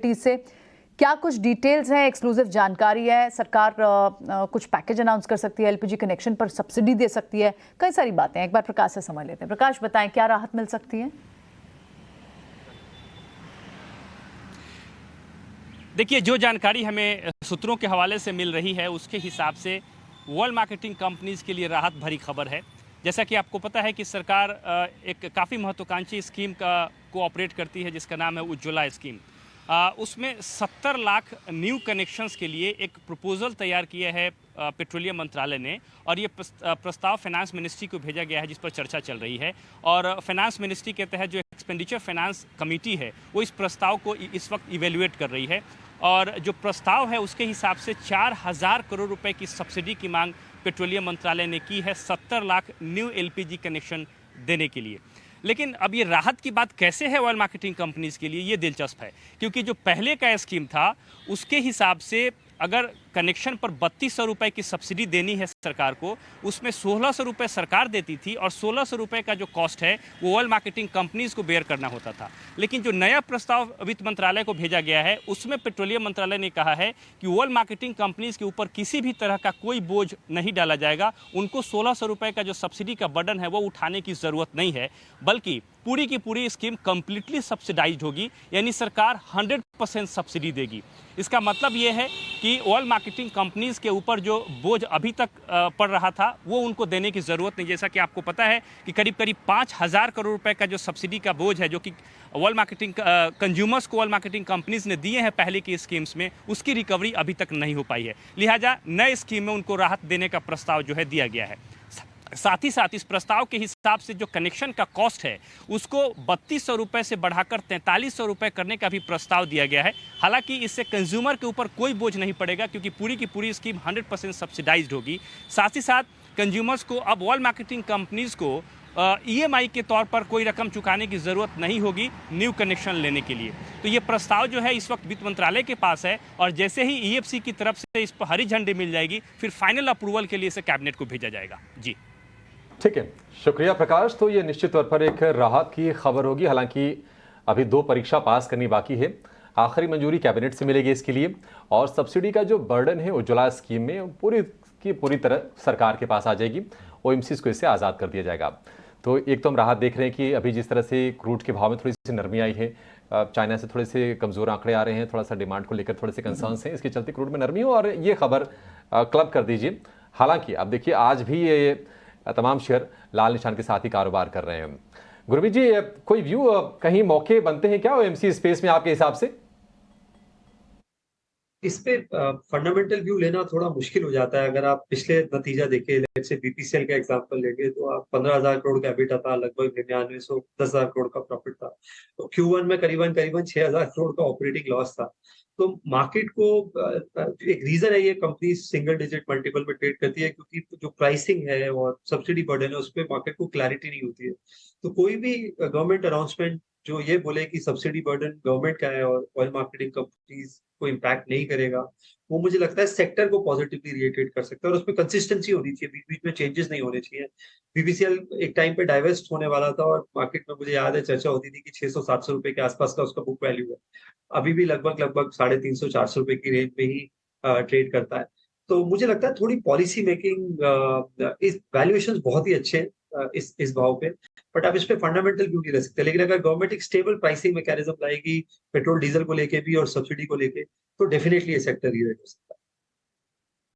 से क्या कुछ डिटेल्स हैं, एक्सक्लूसिव जानकारी है? सरकार कुछ पैकेज अनाउंस कर सकती है, एलपीजी कनेक्शन पर सब्सिडी दे सकती है, कई सारी बातें हैं। एक बार प्रकाश से समझ लेते हैं। प्रकाश, बताएं क्या राहत मिल सकती है? देखिए, जो जानकारी हमें सूत्रों के हवाले से मिल रही है उसके हिसाब से वर्ल्ड मार्केटिंग कंपनीज के लिए राहत भरी खबर है। जैसा कि आपको पता है कि सरकार एक काफ़ी महत्वाकांक्षी स्कीम को ऑपरेट करती है जिसका नाम है उज्ज्वला स्कीम। उसमें 70 लाख न्यू कनेक्शंस के लिए एक प्रपोजल तैयार किया है पेट्रोलियम मंत्रालय ने, और ये प्रस्ताव फाइनेंस मिनिस्ट्री को भेजा गया है जिस पर चर्चा चल रही है। और फाइनेंस मिनिस्ट्री के तहत जो एक्सपेंडिचर फाइनेंस कमेटी है वो इस प्रस्ताव को इस वक्त इवेल्युएट कर रही है। और जो प्रस्ताव है उसके हिसाब से 4000 करोड़ रुपए की सब्सिडी की मांग पेट्रोलियम मंत्रालय ने की है 70 लाख न्यू एलपीजी कनेक्शन देने के लिए। लेकिन अब ये राहत की बात कैसे है ऑयल मार्केटिंग कंपनीज के लिए, ये दिलचस्प है, क्योंकि जो पहले का स्कीम था उसके हिसाब से अगर कनेक्शन पर 3200 रुपये की सब्सिडी देनी है सरकार को, उसमें 1600 रुपये सरकार देती थी और 1600 रुपये का जो कॉस्ट है वो ऑयल मार्केटिंग कंपनीज को बेयर करना होता था। लेकिन जो नया प्रस्ताव वित्त मंत्रालय को भेजा गया है उसमें पेट्रोलियम मंत्रालय ने कहा है कि ऑयल मार्केटिंग कंपनीज के ऊपर किसी भी तरह का कोई बोझ नहीं डाला जाएगा। उनको 1600 रुपये का जो सब्सिडी का बर्डन है वो उठाने की ज़रूरत नहीं है, बल्कि पूरी की पूरी स्कीम कंप्लीटली सब्सिडाइज्ड होगी, यानी सरकार 100% सब्सिडी देगी। इसका मतलब ये है कि ऑयल मार्केटिंग कंपनीज के ऊपर जो बोझ अभी तक पड़ रहा था वो उनको देने की ज़रूरत नहीं। जैसा कि आपको पता है कि करीब करीब 5000 करोड़ रुपए का जो सब्सिडी का बोझ है जो कि ऑयल मार्केटिंग कंज्यूमर्स को ऑयल मार्केटिंग कंपनीज ने दिए हैं पहले की स्कीम्स में, उसकी रिकवरी अभी तक नहीं हो पाई है। लिहाजा नए स्कीम में उनको राहत देने का प्रस्ताव जो है दिया गया है। साथ ही साथ इस प्रस्ताव के हिसाब से जो कनेक्शन का कॉस्ट है उसको 3200 रुपये से बढ़ाकर 4300 रुपये करने का भी प्रस्ताव दिया गया है। हालांकि इससे कंज्यूमर के ऊपर कोई बोझ नहीं पड़ेगा क्योंकि पूरी की पूरी स्कीम 100% सब्सिडाइज्ड होगी। साथ ही साथ कंज्यूमर्स को अब ऑयल मार्केटिंग कंपनीज को ईएमआई के तौर पर कोई रकम चुकाने की ज़रूरत नहीं होगी न्यू कनेक्शन लेने के लिए। तो ये प्रस्ताव जो है इस वक्त वित्त मंत्रालय के पास है, और जैसे ही ईएफसी की तरफ से इस पर हरी झंडी मिल जाएगी फिर फाइनल अप्रूवल के लिए इसे कैबिनेट को भेजा जाएगा। जी ठीक है, शुक्रिया प्रकाश। तो ये निश्चित तौर पर एक राहत की खबर होगी। हालांकि अभी 2 परीक्षा पास करनी बाकी है, आखिरी मंजूरी कैबिनेट से मिलेगी इसके लिए, और सब्सिडी का जो बर्डन है उज्ज्वला स्कीम में पूरी की पूरी तरह सरकार के पास आ जाएगी। ओएमसीज को इससे आज़ाद कर दिया जाएगा। तो एक तो हम राहत देख रहे हैं कि अभी जिस तरह से क्रूड के भाव में थोड़ी सी नरमी आई है, चाइना से थोड़े से कमज़ोर आंकड़े आ रहे हैं, थोड़ा सा डिमांड को लेकर थोड़े से कंसर्न्स हैं, इसके चलते क्रूड में नरमी हो, और ये खबर क्लब कर दीजिए। हालांकि अब देखिए आज भी ये तमाम शेयर लाल निशान के साथ ही कारोबार कर रहे हैं। गुरमीत जी, कोई व्यू, कहीं मौके बनते हैं क्या ओएमसी स्पेस में आपके हिसाब से? इस पे फंडामेंटल व्यू लेना थोड़ा मुश्किल हो जाता है। अगर आप पिछले नतीजा देखें, लेट्स से बीपीसीएल का एग्जांपल लेंगे तो आप 15,000 करोड़ का एबिटा था, लगभग 9900 10,000 करोड़ का प्रॉफिट था। तो Q1 में करीबन 6,000 करोड़ का ऑपरेटिंग लॉस था। तो मार्केट को एक रीजन है, ये कंपनी सिंगल डिजिट मल्टीपल में ट्रेड करती है क्योंकि जो प्राइसिंग है और सब्सिडी बर्डन है उस पर मार्केट को क्लैरिटी नहीं होती है। तो कोई भी गवर्नमेंट अनाउंसमेंट जो ये बोले कि सब्सिडी बर्डन गवर्नमेंट का है और ऑयल मार्केटिंग कंपनीज को इम्पैक्ट नहीं करेगा, वो मुझे लगता है सेक्टर को पॉजिटिवली रिएटेड कर सकता है, और उसमें कंसिस्टेंसी होनी चाहिए, बीच बीच में चेंजेस नहीं होने चाहिए। बीपीसीएल एक टाइम पे डाइवेस्ट होने वाला था और मार्केट में मुझे याद है चर्चा होती थी कि 600-700 रुपए के आसपास का उसका बुक वैल्यू है। अभी भी लगभग 350-400 रुपए की रेंज में ही ट्रेड करता है। तो मुझे लगता है थोड़ी पॉलिसी मेकिंग, इस वैल्यूएशंस बहुत ही अच्छे हैं इस भाव पे, बट आप इस पे फंडामेंटल व्यू नहीं रह सकते। लेकिन अगर गवर्नमेंट एक स्टेबल प्राइसिंग मैकेनिज्म लाएगी पेट्रोल डीजल को लेके भी और सब्सिडी को लेके, तो डेफिनेटली ये सेक्टर रीड हो सकता है।